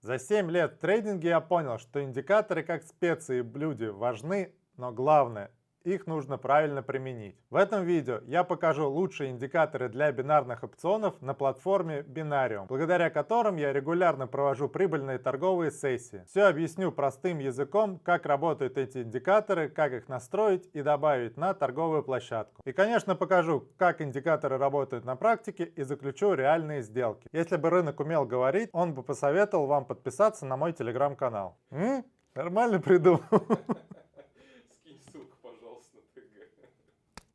За 7 лет в трейдинге я понял, что индикаторы как специи в блюде важны, но главное, их нужно правильно применить. В этом видео я покажу лучшие индикаторы для бинарных опционов на платформе Binarium, благодаря которым я регулярно провожу прибыльные торговые сессии. Все объясню простым языком, как работают эти индикаторы, как их настроить и добавить на торговую площадку. И, конечно, покажу, как индикаторы работают на практике и заключу реальные сделки. Если бы рынок умел говорить, он бы посоветовал вам подписаться на мой телеграм-канал. Нормально придумал. Скинь ссылку, пожалуйста, на ТГ.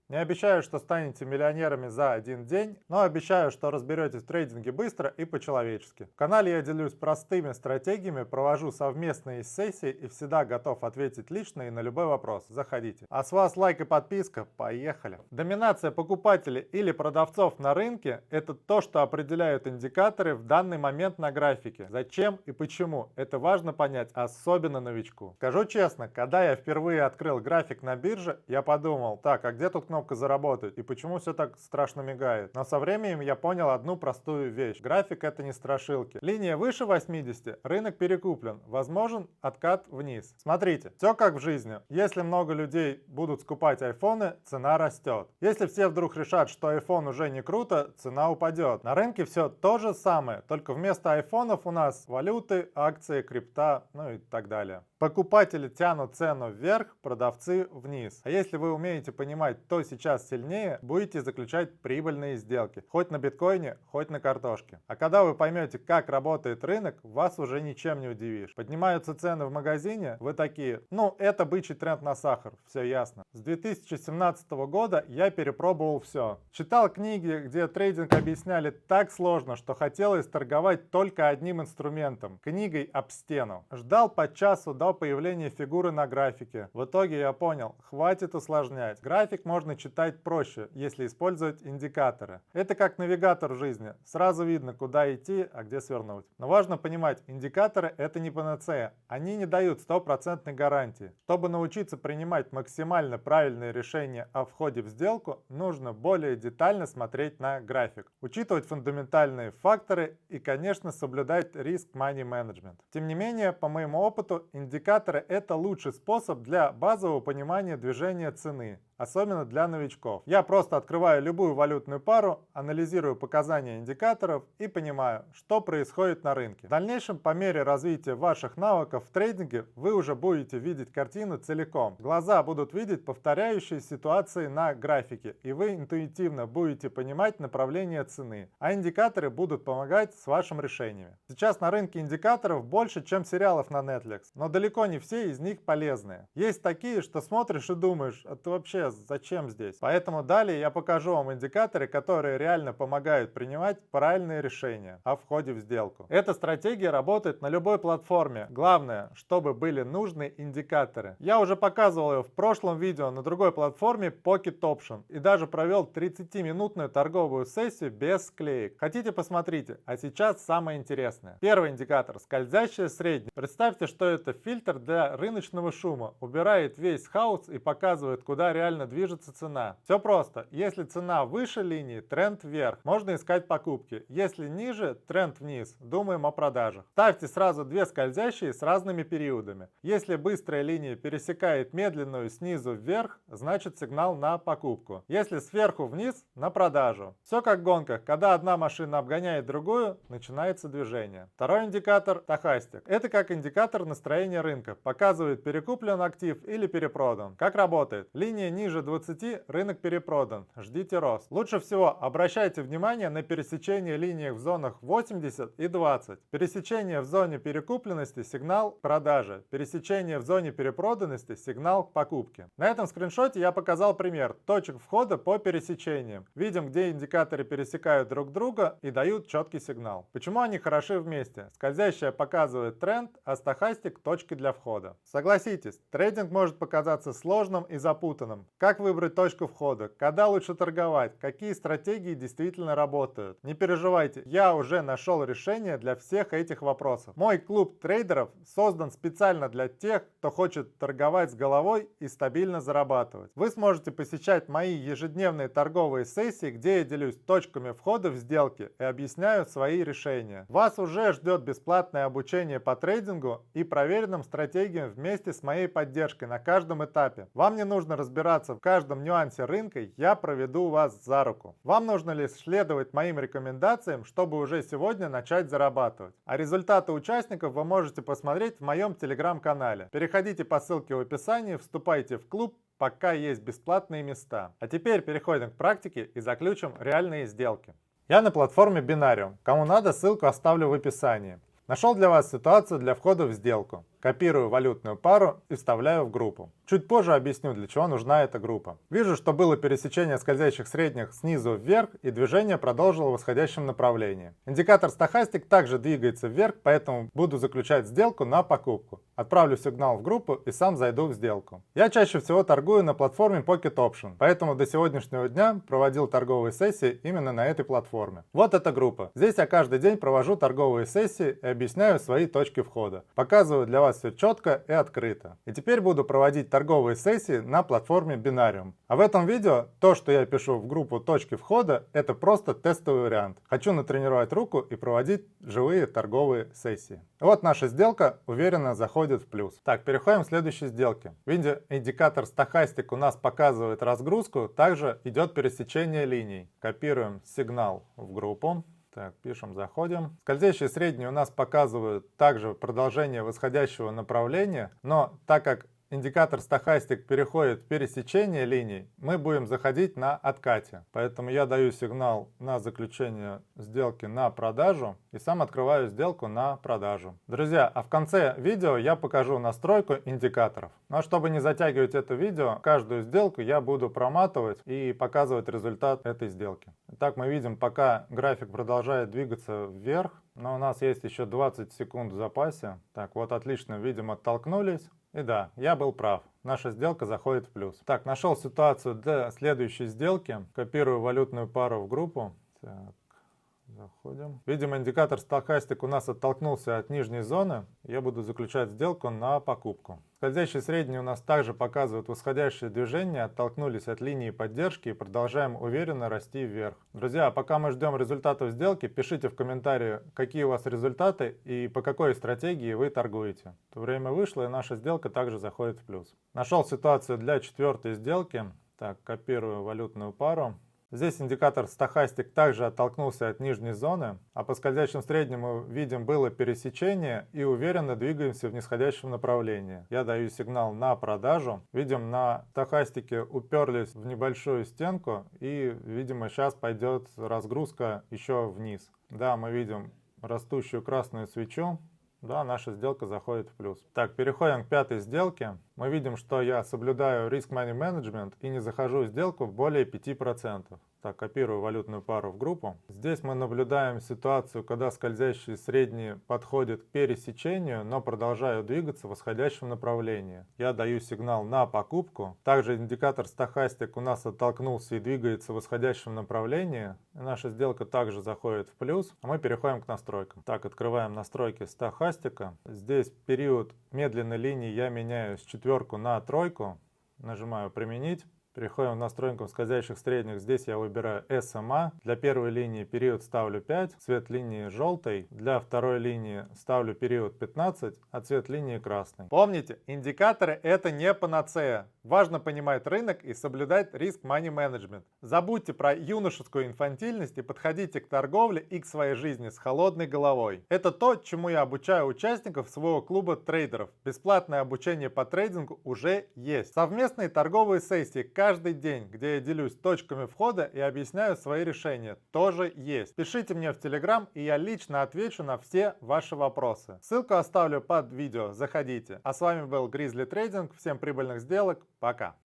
Не обещаю, что станете миллионерами за один день, но обещаю, что разберетесь в трейдинге быстро и по-человечески. В канале я делюсь простыми стратегиями, провожу совместные сессии и всегда готов ответить лично и на любой вопрос. Заходите. А с вас лайк и подписка. Поехали! Доминация покупателей или продавцов на рынке – это то, что определяют индикаторы в данный момент на графике. Зачем и почему? Это важно понять, особенно новичку. Скажу честно, когда я впервые открыл график на бирже, я подумал, так, а где тут кнопка заработать и почему все так страшно мигает. Но со временем я понял одну простую вещь. График — это не страшилки. Линия выше 80, рынок перекуплен, возможен откат вниз. Смотрите, все как в жизни. Если много людей будут скупать айфоны, цена растет. Если все вдруг решат, что iPhone уже не круто, цена упадет. На рынке все то же самое, только вместо айфонов у нас валюты, акции, крипта, ну и так далее. Покупатели тянут цену вверх, продавцы вниз. А если вы умеете понимать, кто сейчас сильнее, будете заключать прибыльные сделки. Хоть на биткоине, хоть на картошке. А когда вы поймете, как работает рынок, вас уже ничем не удивишь. Поднимаются цены в магазине, вы такие, ну это бычий тренд на сахар, все ясно. С 2017 года я перепробовал все. Читал книги, где трейдинг объясняли так сложно, что хотелось торговать только одним инструментом – книгой об стену. Ждал по часу до появления фигуры на графике. В итоге я понял, хватит усложнять. График можно читать проще, если использовать индикаторы. Это как навигатор в жизни. Сразу видно, куда идти, а где свернуть. Но важно понимать, индикаторы это не панацея. Они не дают стопроцентной гарантии. Чтобы научиться принимать максимально правильные решения о входе в сделку, нужно более детально смотреть на график, учитывать фундаментальные факторы и, конечно, соблюдать риск money management. Тем не менее, по моему опыту, индикаторы это лучший способ для базового понимания движения цены, особенно для новичков. Я просто открываю любую валютную пару, анализирую показания индикаторов и понимаю, что происходит на рынке. В дальнейшем, по мере развития ваших навыков в трейдинге, вы уже будете видеть картину целиком. Глаза будут видеть повторяющие ситуации на графике, и вы интуитивно будете понимать направление цены, а индикаторы будут помогать с вашими решениями. Сейчас на рынке индикаторов больше, чем сериалов на Netflix, но далеко не все из них полезные. Есть такие, что смотришь и думаешь, а ты вообще зачем здесь? Поэтому далее я покажу вам индикаторы, которые реально помогают принимать правильные решения о входе в сделку. Эта стратегия работает на любой платформе. Главное, чтобы были нужные индикаторы. Я уже показывал ее в прошлом видео на другой платформе Pocket Option и даже провел 30-минутную торговую сессию без склеек. Хотите, посмотрите. А сейчас самое интересное. Первый индикатор – скользящая средняя. Представьте, что это фильтр для рыночного шума. Убирает весь хаос и показывает, куда реально движется цена. Все просто. Если цена выше линии, тренд вверх, можно искать покупки. Если ниже, тренд вниз, думаем о продажах. Ставьте сразу две скользящие с разными периодами. Если быстрая линия пересекает медленную снизу вверх, значит сигнал на покупку. Если сверху вниз, на продажу. Все как в гонках. Когда одна машина обгоняет другую, начинается движение. Второй индикатор – стохастик. Это как индикатор настроения рынка. Показывает, перекуплен актив или перепродан. Как работает? Линия ниже 20, рынок перепродан. Ждите рост. Лучше всего обращайте внимание на пересечение линий в зонах 80 и 20. Пересечение в зоне перекупленности – сигнал к продаже. Пересечение в зоне перепроданности – сигнал к покупке. На этом скриншоте я показал пример точек входа по пересечениям. Видим, где индикаторы пересекают друг друга и дают четкий сигнал. Почему они хороши вместе? Скользящая показывает тренд, а стохастик – точки для входа. Согласитесь, трейдинг может показаться сложным и запутанным. Как выбрать точку входа, когда лучше торговать, какие стратегии действительно работают. Не переживайте, я уже нашел решение для всех этих вопросов. Мой клуб трейдеров создан специально для тех, кто хочет торговать с головой и стабильно зарабатывать. Вы сможете посещать мои ежедневные торговые сессии, где я делюсь точками входа в сделки и объясняю свои решения. Вас уже ждет бесплатное обучение по трейдингу и проверенным стратегиям вместе с моей поддержкой на каждом этапе. Вам не нужно разбираться в каждом нюансе рынка, я проведу вас за руку. Вам нужно лишь следовать моим рекомендациям, чтобы уже сегодня начать зарабатывать. А результаты участников вы можете посмотреть в моем телеграм-канале. Переходите по ссылке в описании, вступайте в клуб, пока есть бесплатные места. А теперь переходим к практике и заключим реальные сделки. Я на платформе Binarium. Кому надо, ссылку оставлю в описании. Нашел для вас ситуацию для входа в сделку. Копирую валютную пару и вставляю в группу. Чуть позже объясню, для чего нужна эта группа. Вижу, что было пересечение скользящих средних снизу вверх, и движение продолжило в восходящем направлении. Индикатор стохастик также двигается вверх, поэтому буду заключать сделку на покупку. Отправлю сигнал в группу и сам зайду в сделку. Я чаще всего торгую на платформе Pocket Option, поэтому до сегодняшнего дня проводил торговые сессии именно на этой платформе. Вот эта группа. Здесь я каждый день провожу торговые сессии и объясняю свои точки входа. Показываю для вас все четко и открыто. И теперь буду проводить торговые сессии на платформе Binarium. А в этом видео то, что я пишу в группу точки входа, это просто тестовый вариант. Хочу натренировать руку и проводить живые торговые сессии. Вот наша сделка уверенно заходит в плюс. Так, переходим к следующей сделке. Видите, индикатор стохастик у нас показывает разгрузку, также идет пересечение линий. Копируем сигнал в группу. Так, пишем, заходим. Скользящие средние у нас показывают также продолжение восходящего направления, но так как индикатор стохастик переходит в пересечение линий, мы будем заходить на откате. Поэтому я даю сигнал на заключение сделки на продажу и сам открываю сделку на продажу. Друзья, а в конце видео я покажу настройку индикаторов. Но чтобы не затягивать это видео, каждую сделку я буду проматывать и показывать результат этой сделки. Итак, мы видим, пока график продолжает двигаться вверх, но у нас есть еще 20 секунд в запасе. Так, вот отлично, видим, оттолкнулись. И да, я был прав. Наша сделка заходит в плюс. Так, нашел ситуацию для следующей сделки. Копирую валютную пару в группу. Так, заходим. Видим, индикатор стохастик у нас оттолкнулся от нижней зоны. Я буду заключать сделку на покупку. Скользящие средние у нас также показывают восходящее движение, оттолкнулись от линии поддержки и продолжаем уверенно расти вверх. Друзья, пока мы ждем результатов сделки, пишите в комментарии, какие у вас результаты и по какой стратегии вы торгуете. То время вышло, и наша сделка также заходит в плюс. Нашел ситуацию для четвертой сделки. Так, копирую валютную пару. Здесь индикатор стохастик также оттолкнулся от нижней зоны, а по скользящим средним мы видим было пересечение и уверенно двигаемся в нисходящем направлении. Я даю сигнал на продажу. Видим, на стохастике уперлись в небольшую стенку и, видимо, сейчас пойдет разгрузка еще вниз. Да, мы видим растущую красную свечу. Да, наша сделка заходит в плюс. Так, переходим к пятой сделке. Мы видим, что я соблюдаю Risk Money Management и не захожу в сделку в более 5%. Так, копирую валютную пару в группу. Здесь мы наблюдаем ситуацию, когда скользящие средние подходят к пересечению, но продолжают двигаться в восходящем направлении. Я даю сигнал на покупку. Также индикатор стохастик у нас оттолкнулся и двигается в восходящем направлении. И наша сделка также заходит в плюс. А мы переходим к настройкам. Так, открываем настройки стохастика. Здесь период медленной линии я меняю с 4 на 3. Нажимаю «Применить». Переходим в настройку скользящих средних. Здесь я выбираю SMA. Для первой линии период ставлю 5, цвет линии желтый. Для второй линии ставлю период 15, а цвет линии красный. Помните, индикаторы это не панацея. Важно понимать рынок и соблюдать Risk Money Management. Забудьте про юношескую инфантильность и подходите к торговле и к своей жизни с холодной головой. Это то, чему я обучаю участников своего клуба трейдеров. Бесплатное обучение по трейдингу уже есть. Совместные торговые сессии каждый день, где я делюсь точками входа и объясняю свои решения, тоже есть. Пишите мне в Telegram, и я лично отвечу на все ваши вопросы. Ссылку оставлю под видео, заходите. А с вами был Grizzly Trading, всем прибыльных сделок, пока!